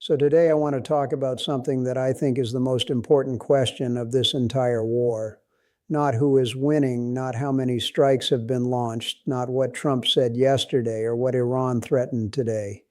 So today I want to talk about something that I think is the most important question of this entire war. Not who is winning, not how many strikes have been launched, not what Trump said yesterday or what Iran threatened today.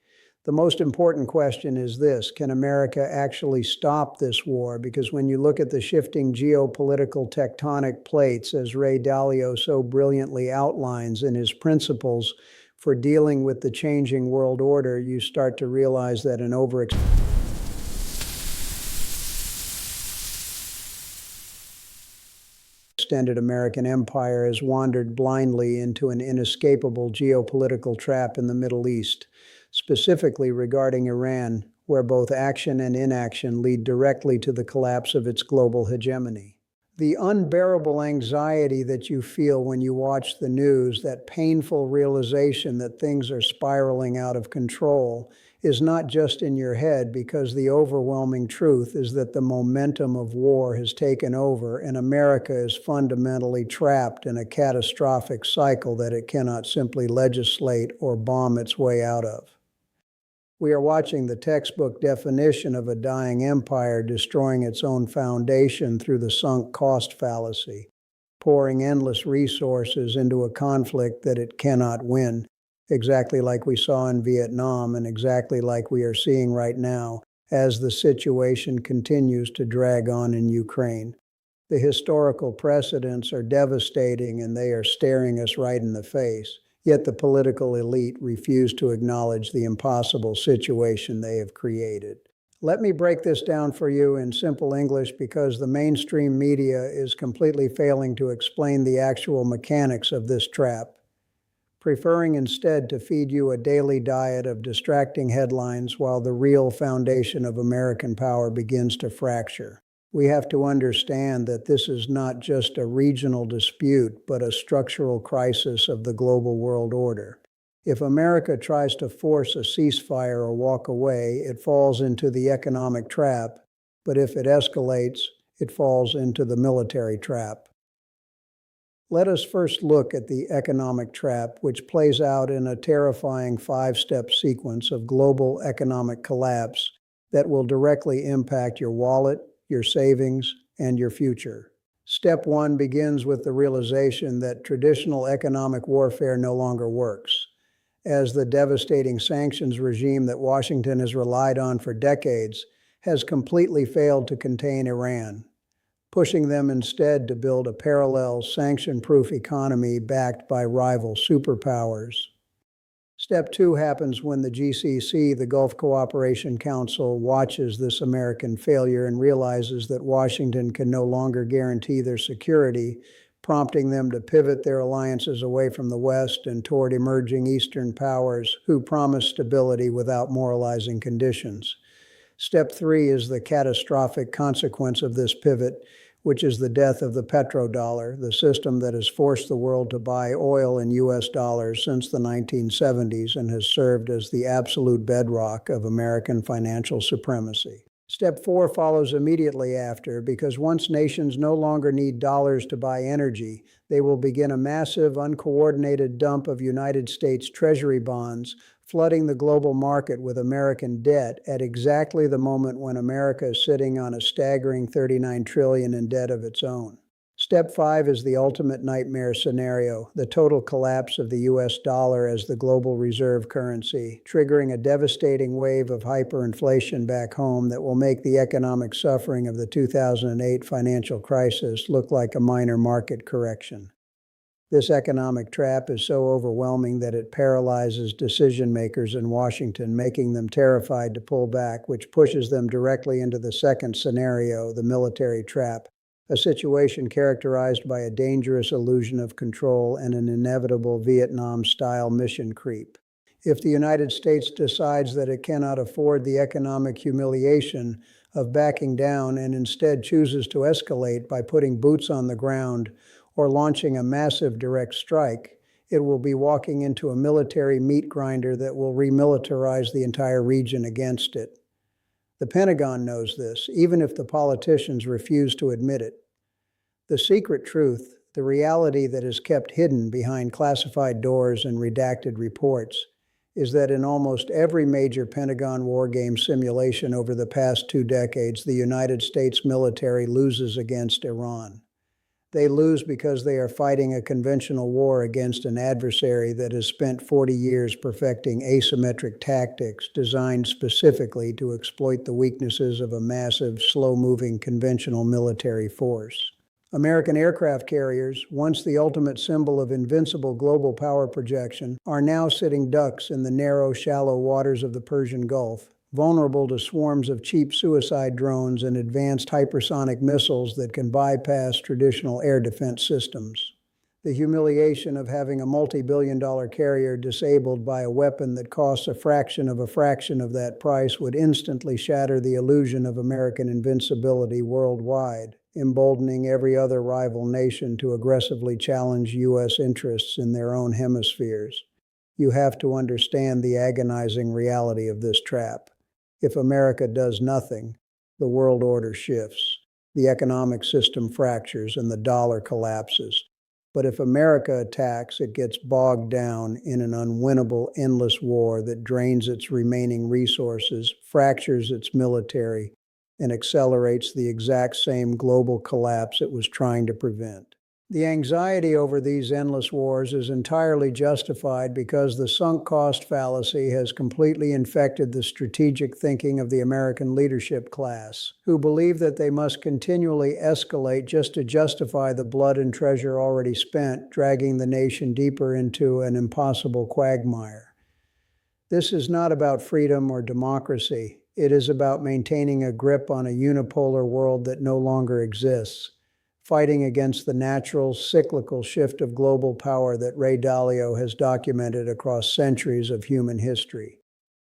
The most important question is this: can America actually stop this war? Because when you look at the shifting geopolitical tectonic plates, as Ray Dalio so brilliantly outlines in his principles for dealing with the changing world order, you start to realize that an overextended American empire has wandered blindly into an inescapable geopolitical trap in the Middle East, specifically regarding Iran, where both action and inaction lead directly to the collapse of its global hegemony. The unbearable anxiety that you feel when you watch the news, that painful realization that things are spiraling out of control, is not just in your head, because the overwhelming truth is that the momentum of war has taken over and America is fundamentally trapped in a catastrophic cycle that it cannot simply legislate or bomb its way out of. We are watching the textbook definition of a dying empire destroying its own foundation through the sunk cost fallacy, pouring endless resources into a conflict that it cannot win, exactly like we saw in Vietnam and exactly like we are seeing right now as the situation continues to drag on in Ukraine. The historical precedents are devastating and they are staring us right in the face. Yet the political elite refuse to acknowledge the impossible situation they have created. Let me break this down for you in simple English, because the mainstream media is completely failing to explain the actual mechanics of this trap, preferring instead to feed you a daily diet of distracting headlines while the real foundation of American power begins to fracture. We have to understand that this is not just a regional dispute, but a structural crisis of the global world order. If America tries to force a ceasefire or walk away, it falls into the economic trap, but if it escalates, it falls into the military trap. Let us first look at the economic trap, which plays out in a terrifying five-step sequence of global economic collapse that will directly impact your wallet, your savings, and your future. Step one begins with the realization that traditional economic warfare no longer works, as the devastating sanctions regime that Washington has relied on for decades has completely failed to contain Iran, pushing them instead to build a parallel sanction-proof economy backed by rival superpowers. Step two happens when the GCC, the Gulf Cooperation Council, watches this American failure and realizes that Washington can no longer guarantee their security, prompting them to pivot their alliances away from the West and toward emerging Eastern powers who promise stability without moralizing conditions. Step three is the catastrophic consequence of this pivot, which is the death of the petrodollar, the system that has forced the world to buy oil in US dollars since the 1970s and has served as the absolute bedrock of American financial supremacy. Step four follows immediately after, because once nations no longer need dollars to buy energy, they will begin a massive, uncoordinated dump of United States Treasury bonds, flooding the global market with American debt at exactly the moment when America is sitting on a staggering $39 trillion in debt of its own. Step five is the ultimate nightmare scenario, the total collapse of the US dollar as the global reserve currency, triggering a devastating wave of hyperinflation back home that will make the economic suffering of the 2008 financial crisis look like a minor market correction. This economic trap is so overwhelming that it paralyzes decision makers in Washington, making them terrified to pull back, which pushes them directly into the second scenario, the military trap, a situation characterized by a dangerous illusion of control and an inevitable Vietnam-style mission creep. If the United States decides that it cannot afford the economic humiliation of backing down and instead chooses to escalate by putting boots on the ground or launching a massive direct strike, it will be walking into a military meat grinder that will remilitarize the entire region against it. The Pentagon knows this, even if the politicians refuse to admit it. The secret truth, the reality that is kept hidden behind classified doors and redacted reports, is that in almost every major Pentagon war game simulation over the past 2 decades, the United States military loses against Iran. They lose because they are fighting a conventional war against an adversary that has spent 40 years perfecting asymmetric tactics designed specifically to exploit the weaknesses of a massive, slow-moving conventional military force. American aircraft carriers, once the ultimate symbol of invincible global power projection, are now sitting ducks in the narrow, shallow waters of the Persian Gulf, vulnerable to swarms of cheap suicide drones and advanced hypersonic missiles that can bypass traditional air defense systems. The humiliation of having a multi-billion-dollar carrier disabled by a weapon that costs a fraction of that price would instantly shatter the illusion of American invincibility worldwide, emboldening every other rival nation to aggressively challenge U.S. interests in their own hemispheres. You have to understand the agonizing reality of this trap. If America does nothing, the world order shifts, the economic system fractures, and the dollar collapses. But if America attacks, it gets bogged down in an unwinnable, endless war that drains its remaining resources, fractures its military, and accelerates the exact same global collapse it was trying to prevent. The anxiety over these endless wars is entirely justified because the sunk cost fallacy has completely infected the strategic thinking of the American leadership class, who believe that they must continually escalate just to justify the blood and treasure already spent, dragging the nation deeper into an impossible quagmire. This is not about freedom or democracy. It is about maintaining a grip on a unipolar world that no longer exists, fighting against the natural, cyclical shift of global power that Ray Dalio has documented across centuries of human history.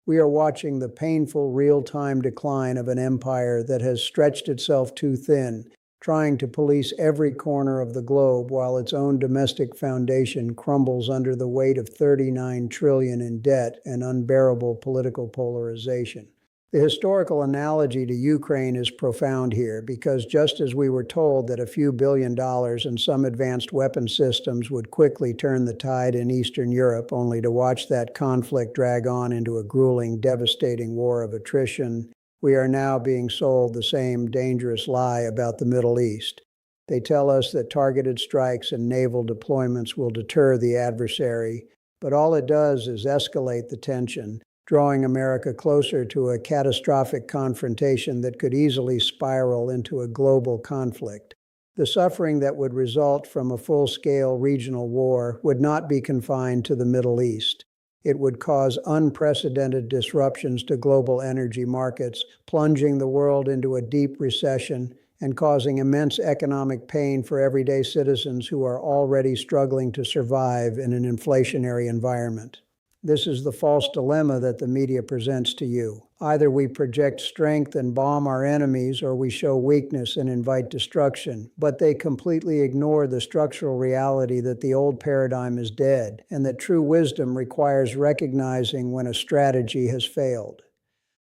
We are watching the painful, real-time decline of an empire that has stretched itself too thin, trying to police every corner of the globe while its own domestic foundation crumbles under the weight of $39 trillion in debt and unbearable political polarization. The historical analogy to Ukraine is profound here because just as we were told that a few $billion and some advanced weapon systems would quickly turn the tide in Eastern Europe, only to watch that conflict drag on into a grueling, devastating war of attrition, we are now being sold the same dangerous lie about the Middle East. They tell us that targeted strikes and naval deployments will deter the adversary, but all it does is escalate the tension, drawing America closer to a catastrophic confrontation that could easily spiral into a global conflict. The suffering that would result from a full-scale regional war would not be confined to the Middle East. It would cause unprecedented disruptions to global energy markets, plunging the world into a deep recession and causing immense economic pain for everyday citizens who are already struggling to survive in an inflationary environment. This is the false dilemma that the media presents to you. Either we project strength and bomb our enemies, or we show weakness and invite destruction. But they completely ignore the structural reality that the old paradigm is dead, and that true wisdom requires recognizing when a strategy has failed.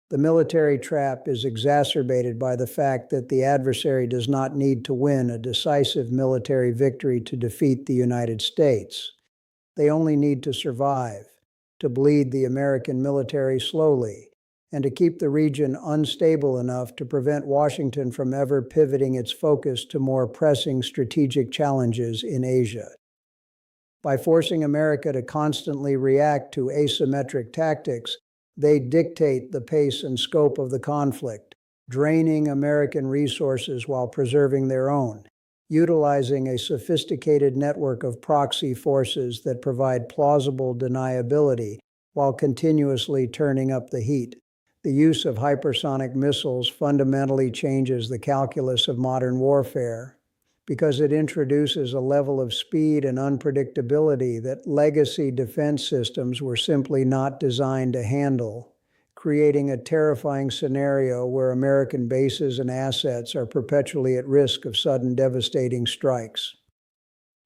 The military trap is exacerbated by the fact that the adversary does not need to win a decisive military victory to defeat the United States. They only need to survive, to bleed the American military slowly, and to keep the region unstable enough to prevent Washington from ever pivoting its focus to more pressing strategic challenges in Asia. By forcing America to constantly react to asymmetric tactics, they dictate the pace and scope of the conflict, draining American resources while preserving their own, utilizing a sophisticated network of proxy forces that provide plausible deniability while continuously turning up the heat. The use of hypersonic missiles fundamentally changes the calculus of modern warfare because it introduces a level of speed and unpredictability that legacy defense systems were simply not designed to handle, creating a terrifying scenario where American bases and assets are perpetually at risk of sudden devastating strikes.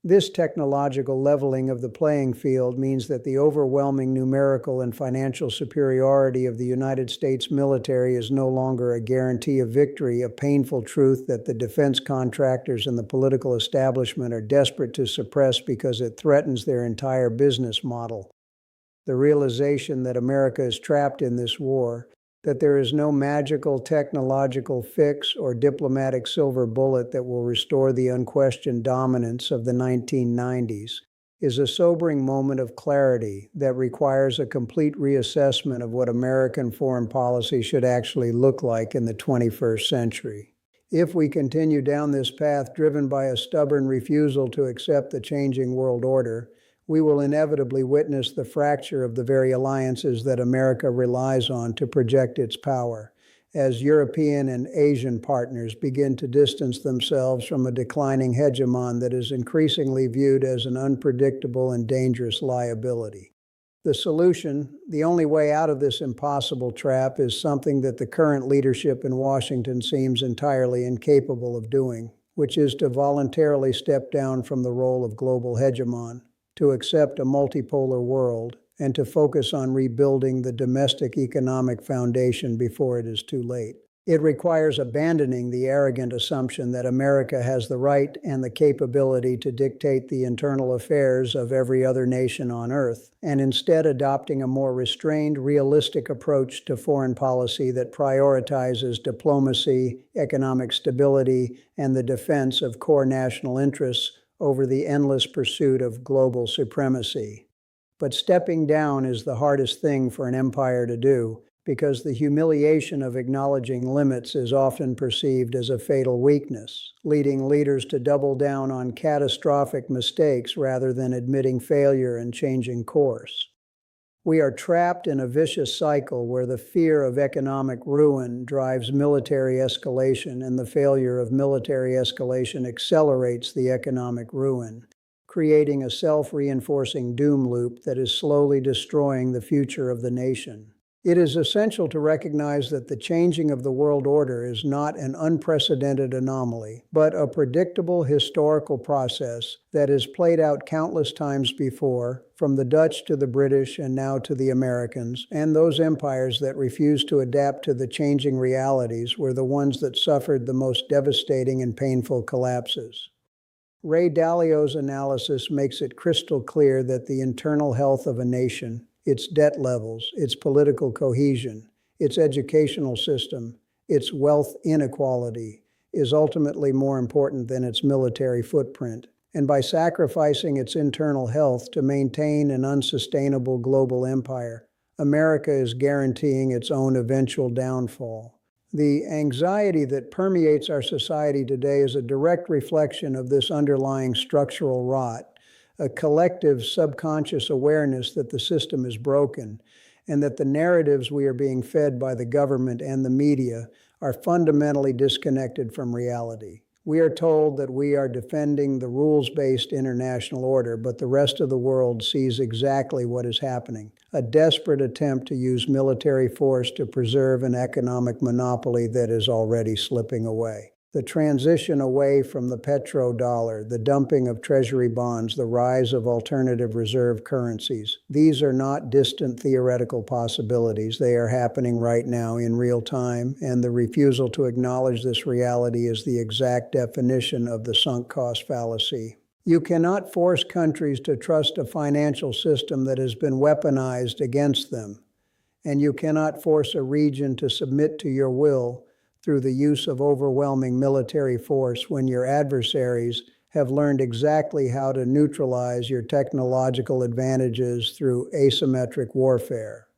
This technological leveling of the playing field means that the overwhelming numerical and financial superiority of the United States military is no longer a guarantee of victory, a painful truth that the defense contractors and the political establishment are desperate to suppress because it threatens their entire business model. the realization that America is trapped in this war, that there is no magical technological fix or diplomatic silver bullet that will restore the unquestioned dominance of the 1990s, is a sobering moment of clarity that requires a complete reassessment of what American foreign policy should actually look like in the 21st century. If we continue down this path driven by a stubborn refusal to accept the changing world order, we will inevitably witness the fracture of the very alliances that America relies on to project its power, as European and Asian partners begin to distance themselves from a declining hegemon that is increasingly viewed as an unpredictable and dangerous liability. The solution, the only way out of this impossible trap, is something that the current leadership in Washington seems entirely incapable of doing, which is to voluntarily step down from the role of global hegemon, to accept a multipolar world, and to focus on rebuilding the domestic economic foundation before it is too late. It requires abandoning the arrogant assumption that America has the right and the capability to dictate the internal affairs of every other nation on earth, and instead adopting a more restrained, realistic approach to foreign policy that prioritizes diplomacy, economic stability, and the defense of core national interests over the endless pursuit of global supremacy. But stepping down is the hardest thing for an empire to do, because the humiliation of acknowledging limits is often perceived as a fatal weakness, leading leaders to double down on catastrophic mistakes rather than admitting failure and changing course. We are trapped in a vicious cycle where the fear of economic ruin drives military escalation, and the failure of military escalation accelerates the economic ruin, creating a self-reinforcing doom loop that is slowly destroying the future of the nation. It is essential to recognize that the changing of the world order is not an unprecedented anomaly, but a predictable historical process that has played out countless times before, from the Dutch to the British and now to the Americans, and those empires that refused to adapt to the changing realities were the ones that suffered the most devastating and painful collapses. Ray Dalio's analysis makes it crystal clear that the internal health of a nation, its debt levels, its political cohesion, its educational system, its wealth inequality, is ultimately more important than its military footprint. And by sacrificing its internal health to maintain an unsustainable global empire, America is guaranteeing its own eventual downfall. The anxiety that permeates our society today is a direct reflection of this underlying structural rot, a collective subconscious awareness that the system is broken, and that the narratives we are being fed by the government and the media are fundamentally disconnected from reality. We are told that we are defending the rules-based international order, but the rest of the world sees exactly what is happening: a desperate attempt to use military force to preserve an economic monopoly that is already slipping away. The transition away from the petrodollar, the dumping of treasury bonds, the rise of alternative reserve currencies, these are not distant theoretical possibilities. They are happening right now in real time, and the refusal to acknowledge this reality is the exact definition of the sunk cost fallacy. You cannot force countries to trust a financial system that has been weaponized against them, and you cannot force a region to submit to your will through the use of overwhelming military force when your adversaries have learned exactly how to neutralize your technological advantages through asymmetric warfare.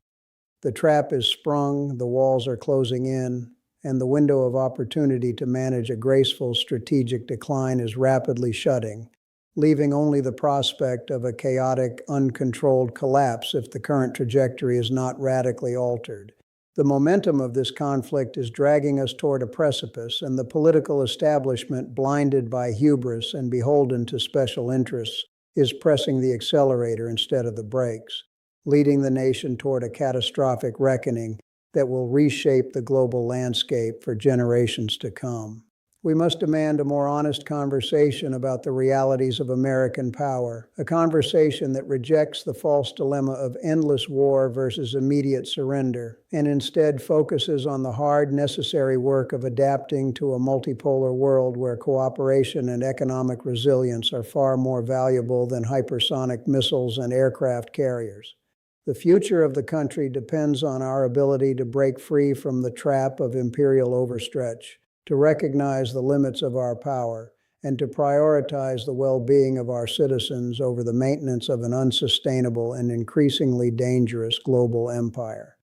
The trap is sprung, the walls are closing in, and the window of opportunity to manage a graceful strategic decline is rapidly shutting, leaving only the prospect of a chaotic, uncontrolled collapse if the current trajectory is not radically altered. The momentum of this conflict is dragging us toward a precipice, and the political establishment, blinded by hubris and beholden to special interests, is pressing the accelerator instead of the brakes, leading the nation toward a catastrophic reckoning that will reshape the global landscape for generations to come. We must demand a more honest conversation about the realities of American power, a conversation that rejects the false dilemma of endless war versus immediate surrender, and instead focuses on the hard, necessary work of adapting to a multipolar world where cooperation and economic resilience are far more valuable than hypersonic missiles and aircraft carriers. The future of the country depends on our ability to break free from the trap of imperial overstretch, to recognize the limits of our power, and to prioritize the well-being of our citizens over the maintenance of an unsustainable and increasingly dangerous global empire.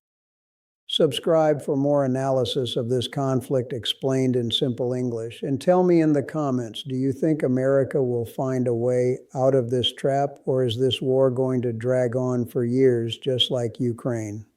Subscribe for more analysis of this conflict explained in simple English, and tell me in the comments, do you think America will find a way out of this trap, or is this war going to drag on for years just like Ukraine?